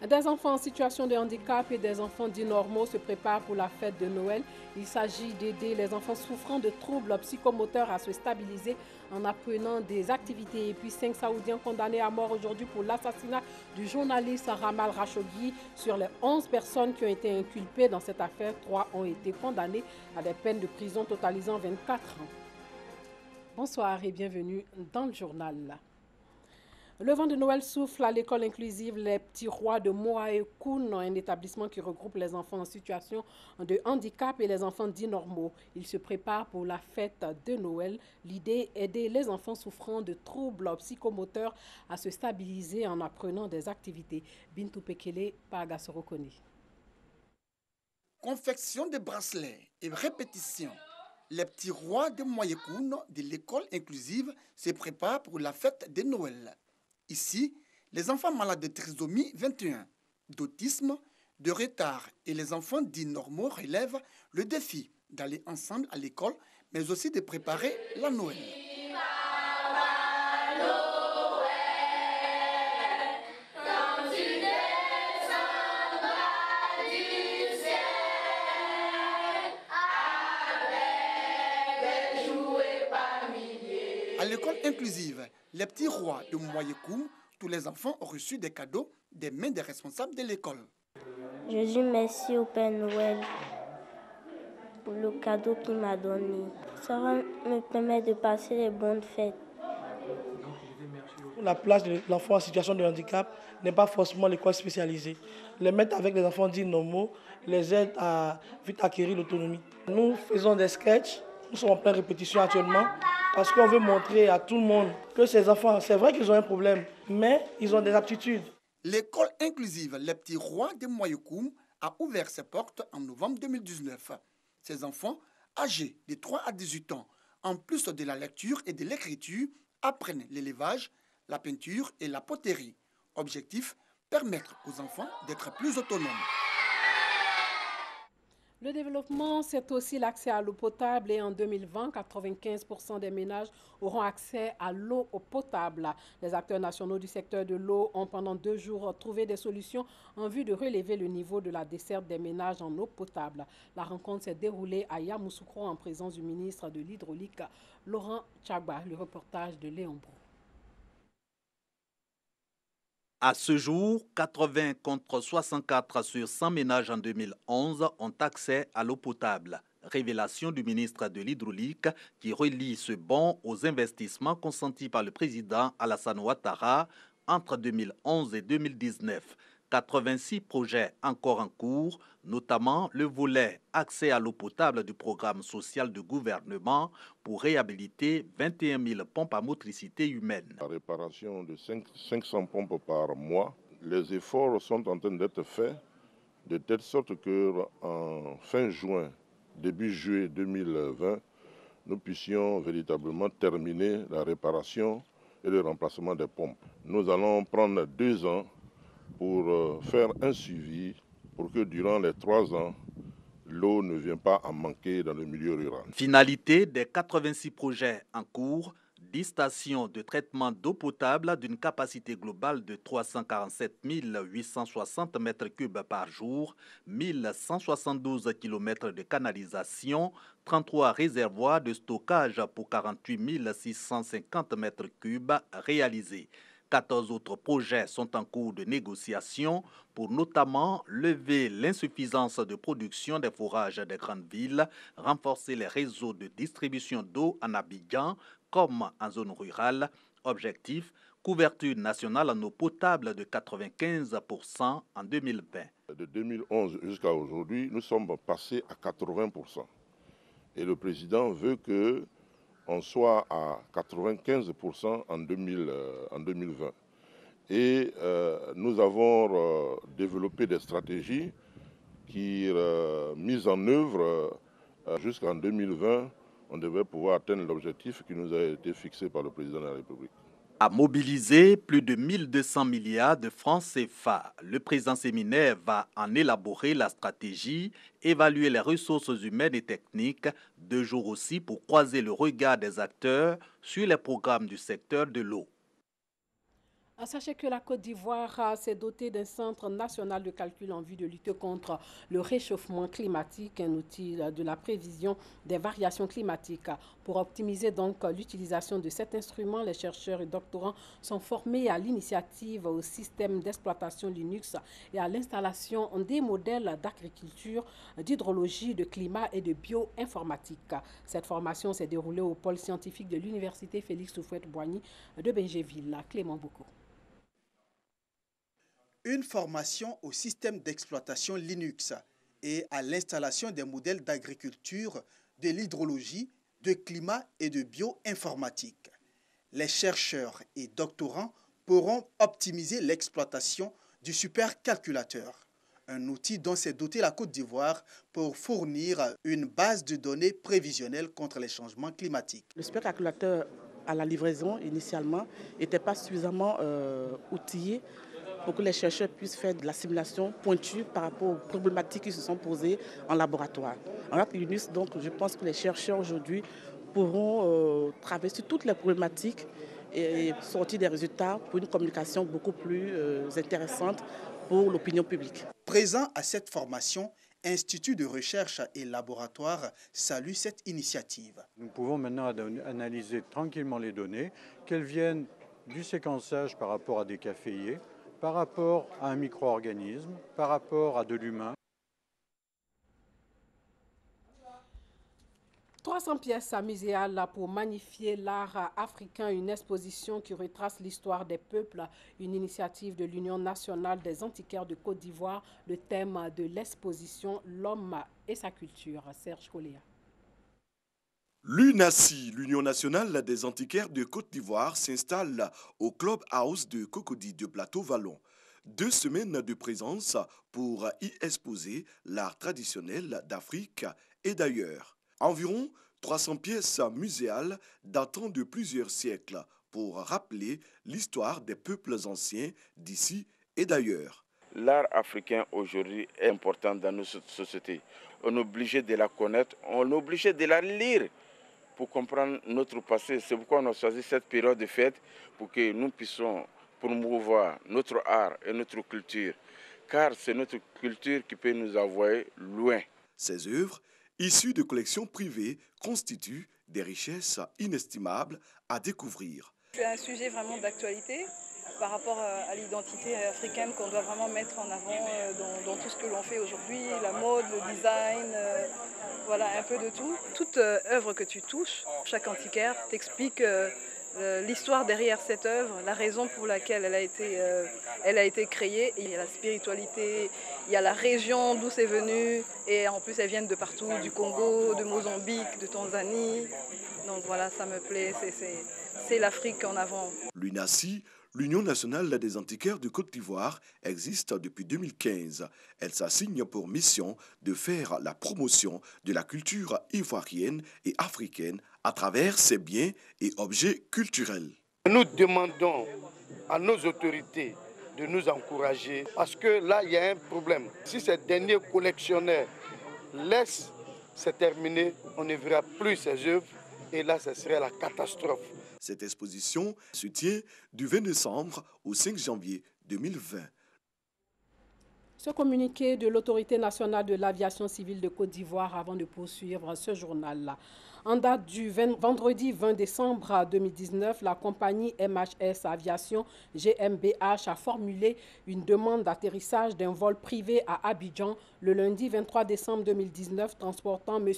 Des enfants en situation de handicap et des enfants dits normaux se préparent pour la fête de Noël. Il s'agit d'aider les enfants souffrant de troubles psychomoteurs à se stabiliser en apprenant des activités. Et puis 5 Saoudiens condamnés à mort aujourd'hui pour l'assassinat du journaliste Ramal Khashoggi. Sur les 11 personnes qui ont été inculpées dans cette affaire, 3 ont été condamnées à des peines de prison totalisant 24 ans. Bonsoir et bienvenue dans le journal. Le vent de Noël souffle à l'école inclusive Les Petits Rois de Moaïkoun, un établissement qui regroupe les enfants en situation de handicap et les enfants dits normaux. Ils se préparent pour la fête de Noël. L'idée est d'aider les enfants souffrant de troubles psychomoteurs à se stabiliser en apprenant des activités. Bintou Pekele, Pagasorokoni. Confection de bracelets et répétition. Les Petits Rois de Moaïkoun de l'école inclusive se préparent pour la fête de Noël. Ici, les enfants malades de trisomie 21, d'autisme, de retard et les enfants dits normaux relèvent le défi d'aller ensemble à l'école, mais aussi de préparer la Noël. À l'école inclusive, les Petits Rois de Moaïkoum, tous les enfants ont reçu des cadeaux des mains des responsables de l'école. Je dis merci au Père Noël pour le cadeau qu'il m'a donné. Ça va me permettre de passer les bonnes fêtes. La place de l'enfant en situation de handicap n'est pas forcément l'école spécialisée. Les mettre avec les enfants dits normaux les aide à vite acquérir l'autonomie. Nous faisons des sketchs, nous sommes en pleine répétition actuellement parce qu'on veut montrer à tout le monde que ces enfants, c'est vrai qu'ils ont un problème, mais ils ont des aptitudes. L'école inclusive Les Petits Rois de Moaïkoum a ouvert ses portes en novembre 2019. Ces enfants, âgés de 3 à 18 ans, en plus de la lecture et de l'écriture, apprennent l'élevage, la peinture et la poterie. Objectif, permettre aux enfants d'être plus autonomes. Le développement, c'est aussi l'accès à l'eau potable et en 2020, 95% des ménages auront accès à l'eau potable. Les acteurs nationaux du secteur de l'eau ont pendant 2 jours trouvé des solutions en vue de relever le niveau de la desserte des ménages en eau potable. La rencontre s'est déroulée à Yamoussoukro en présence du ministre de l'Hydraulique, Laurent Tchagba. Le reportage de Léon Brou. À ce jour, 80 contre 64 sur 100 ménages en 2011 ont accès à l'eau potable. Révélation du ministre de l'Hydraulique qui relie ce bon aux investissements consentis par le président Alassane Ouattara entre 2011 et 2019. 86 projets encore en cours, notamment le volet accès à l'eau potable du programme social de gouvernement pour réhabiliter 21 000 pompes à motricité humaine. La réparation de 500 pompes par mois, les efforts sont en train d'être faits de telle sorte qu'en fin juin, début juillet 2020, nous puissions véritablement terminer la réparation et le remplacement des pompes. Nous allons prendre 2 ans pour faire un suivi pour que durant les 3 ans, l'eau ne vienne pas à manquer dans le milieu rural. Finalité des 86 projets en cours, 10 stations de traitement d'eau potable d'une capacité globale de 347 860 m3 par jour, 1172 km de canalisation, 33 réservoirs de stockage pour 48 650 m3 réalisés. 14 autres projets sont en cours de négociation pour notamment lever l'insuffisance de production des forages des grandes villes, renforcer les réseaux de distribution d'eau en Abidjan comme en zone rurale. Objectif, couverture nationale en eau potable de 95% en 2020. De 2011 jusqu'à aujourd'hui, nous sommes passés à 80%. Et le président veut que on soit à 95% en 2020. Et nous avons développé des stratégies qui, mises en œuvre jusqu'en 2020, on devait pouvoir atteindre l'objectif qui nous a été fixé par le président de la République. A mobiliser plus de 1200 milliards de francs CFA. Le président séminaire va en élaborer la stratégie, évaluer les ressources humaines et techniques, 2 jours aussi pour croiser le regard des acteurs sur les programmes du secteur de l'eau. Sachez que la Côte d'Ivoire s'est dotée d'un centre national de calcul en vue de lutter contre le réchauffement climatique, un outil de la prévision des variations climatiques. Pour optimiser donc l'utilisation de cet instrument, les chercheurs et doctorants sont formés à l'initiative au système d'exploitation Linux et à l'installation des modèles d'agriculture, d'hydrologie, de climat et de bioinformatique. Cette formation s'est déroulée au pôle scientifique de l'université Félix Houphouët-Boigny de Benjéville. Clément Boucaud. Une formation au système d'exploitation Linux et à l'installation des modèles d'agriculture, de l'hydrologie, de climat et de bioinformatique. Les chercheurs et doctorants pourront optimiser l'exploitation du supercalculateur, un outil dont s'est dotée la Côte d'Ivoire pour fournir une base de données prévisionnelle contre les changements climatiques. Le supercalculateur à la livraison, initialement, n'était pas suffisamment outillé pour que les chercheurs puissent faire de la simulation pointue par rapport aux problématiques qui se sont posées en laboratoire. En Linux, donc, je pense que les chercheurs aujourd'hui pourront travailler sur toutes les problématiques et sortir des résultats pour une communication beaucoup plus intéressante pour l'opinion publique. Présent à cette formation, Institut de recherche et laboratoire salue cette initiative. Nous pouvons maintenant analyser tranquillement les données, qu'elles viennent du séquençage par rapport à des caféiers, par rapport à un micro-organisme, par rapport à de l'humain. 300 pièces muséales pour magnifier l'art africain, une exposition qui retrace l'histoire des peuples, une initiative de l'Union nationale des antiquaires de Côte d'Ivoire, le thème de l'exposition L'homme et sa culture. Serge Coléa. L'UNACI, l'Union nationale des antiquaires de Côte d'Ivoire, s'installe au Club House de Cocody de Plateau-Vallon. 2 semaines de présence pour y exposer l'art traditionnel d'Afrique et d'ailleurs. Environ 300 pièces muséales datant de plusieurs siècles pour rappeler l'histoire des peuples anciens d'ici et d'ailleurs. L'art africain aujourd'hui est important dans nos sociétés. On est obligé de la connaître, on est obligé de la lire pour comprendre notre passé. C'est pourquoi on a choisi cette période de fête pour que nous puissions promouvoir notre art et notre culture. Car c'est notre culture qui peut nous envoyer loin. Ces œuvres, issues de collections privées, constituent des richesses inestimables à découvrir. C'est un sujet vraiment d'actualité par rapport à l'identité africaine qu'on doit vraiment mettre en avant dans tout ce que l'on fait aujourd'hui, la mode, le design, voilà un peu de tout. Toute œuvre que tu touches, chaque antiquaire t'explique l'histoire derrière cette œuvre, la raison pour laquelle elle a été créée. Et il y a la spiritualité, il y a la région d'où c'est venu et en plus elles viennent de partout, du Congo, de Mozambique, de Tanzanie. Donc voilà, ça me plaît, c'est l'Afrique en avant. L'UNACI, l'Union nationale des antiquaires de Côte d'Ivoire, existe depuis 2015. Elle s'assigne pour mission de faire la promotion de la culture ivoirienne et africaine à travers ses biens et objets culturels. Nous demandons à nos autorités de nous encourager parce que là, il y a un problème. Si ces derniers collectionneurs laissent se terminer, on ne verra plus ces œuvres et là, ce serait la catastrophe. Cette exposition se tient du 20 décembre au 5 janvier 2020. Ce communiqué de l'Autorité nationale de l'aviation civile de Côte d'Ivoire avant de poursuivre ce journal-là. En date du vendredi 20 décembre 2019, la compagnie MHS Aviation GmbH a formulé une demande d'atterrissage d'un vol privé à Abidjan le lundi 23 décembre 2019 transportant M.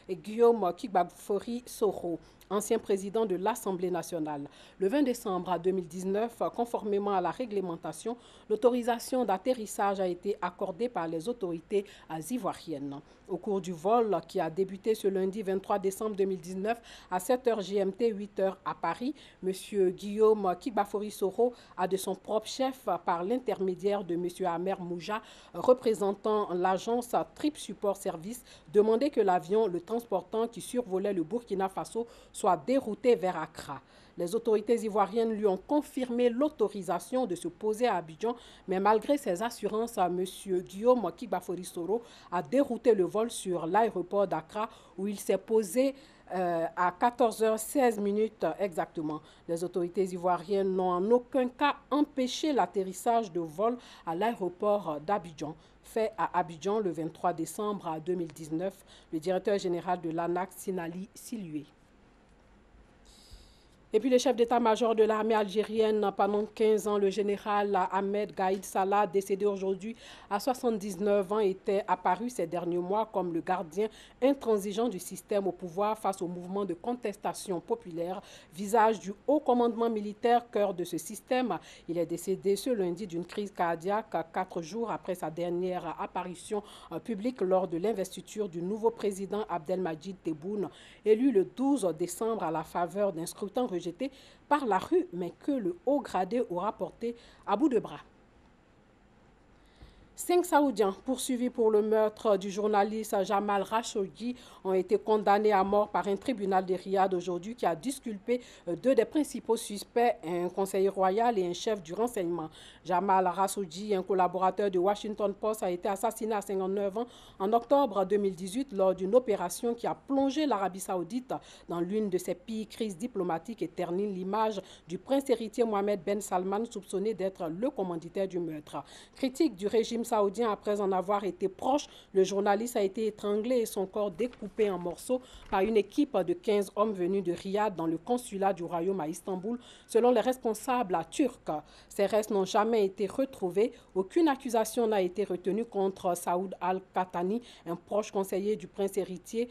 Guillaume Kigbafori Soro, ancien président de l'Assemblée nationale. Le 20 décembre 2019, conformément à la réglementation, l'autorisation d'atterrissage a été accordée par les autorités ivoiriennes. Au cours du vol qui a débuté ce lundi 23 décembre 2019 à 7h GMT, 8h à Paris, M. Guillaume Kigbafori Soro a de son propre chef, par l'intermédiaire de M. Amer Mouja, représentant l'agence Trip Support Service, demandé que l'avion le transportant qui survolait le Burkina Faso soit dérouté vers Accra. Les autorités ivoiriennes lui ont confirmé l'autorisation de se poser à Abidjan, mais malgré ses assurances, M. Guillaume Kigbafori Soro a dérouté le vol sur l'aéroport d'Accra où il s'est posé à 14h16 exactement. Les autorités ivoiriennes n'ont en aucun cas empêché l'atterrissage de vol à l'aéroport d'Abidjan. Fait à Abidjan le 23 décembre 2019, le directeur général de l'ANAC, Sinali Silué. Et puis le chef d'état-major de l'armée algérienne pendant 15 ans, le général Ahmed Gaïd Salah, décédé aujourd'hui à 79 ans, était apparu ces derniers mois comme le gardien intransigeant du système au pouvoir face au mouvement de contestation populaire, visage du haut commandement militaire, cœur de ce système. Il est décédé ce lundi d'une crise cardiaque 4 jours après sa dernière apparition publique lors de l'investiture du nouveau président Abdelmadjid Tebboune, élu le 12 décembre à la faveur d'un scrutin rejeté par la rue, mais que le haut gradé aura porté à bout de bras. 5 Saoudiens poursuivis pour le meurtre du journaliste Jamal Khashoggi ont été condamnés à mort par un tribunal de Riyad aujourd'hui qui a disculpé 2 des principaux suspects, un conseiller royal et un chef du renseignement. Jamal Khashoggi, un collaborateur de Washington Post, a été assassiné à 59 ans en octobre 2018 lors d'une opération qui a plongé l'Arabie saoudite dans l'une de ses pires crises diplomatiques et ternit l'image du prince héritier Mohamed Ben Salman, soupçonné d'être le commanditaire du meurtre. Critique du régime saoudien après en avoir été proche, le journaliste a été étranglé et son corps découpé en morceaux par une équipe de 15 hommes venus de Riyad dans le consulat du royaume à Istanbul, selon les responsables turcs. Ces restes n'ont jamais été retrouvés. Aucune accusation n'a été retenue contre Saoud Al-Qahtani, un proche conseiller du prince héritier.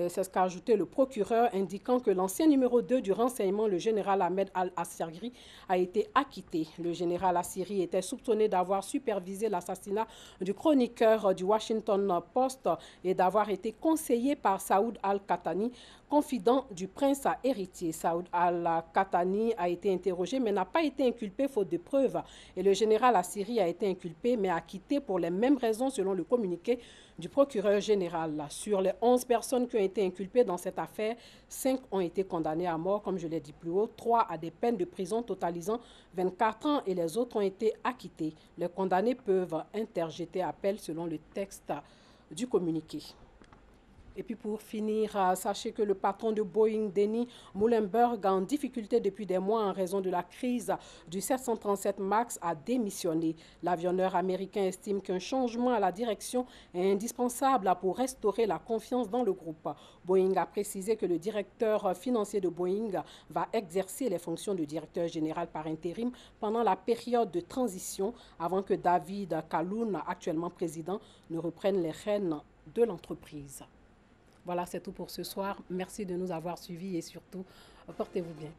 C'est ce qu'a ajouté le procureur, indiquant que l'ancien numéro 2 du renseignement, le général Ahmed Al-Assirgri, a été acquitté. Le général Assiri était soupçonné d'avoir supervisé l'assassinat du chroniqueur du Washington Post et d'avoir été conseillé par Saoud Al-Qahtani, confident du prince héritier. Saoud Al-Qahtani a été interrogé mais n'a pas été inculpé faute de preuves. Et le général Assiri a été inculpé mais acquitté pour les mêmes raisons selon le communiqué du procureur général. Sur les 11 personnes qui ont été inculpées dans cette affaire, 5 ont été condamnées à mort, comme je l'ai dit plus haut, 3 à des peines de prison totalisant 24 ans et les autres ont été acquittés. Les condamnés peuvent interjeter appel selon le texte du communiqué. Et puis pour finir, sachez que le patron de Boeing, Denny Muilenburg, en difficulté depuis des mois en raison de la crise du 737 MAX, a démissionné. L'avionneur américain estime qu'un changement à la direction est indispensable pour restaurer la confiance dans le groupe. Boeing a précisé que le directeur financier de Boeing va exercer les fonctions de directeur général par intérim pendant la période de transition avant que David Calhoun, actuellement président, ne reprenne les rênes de l'entreprise. Voilà, c'est tout pour ce soir. Merci de nous avoir suivis et surtout, portez-vous bien.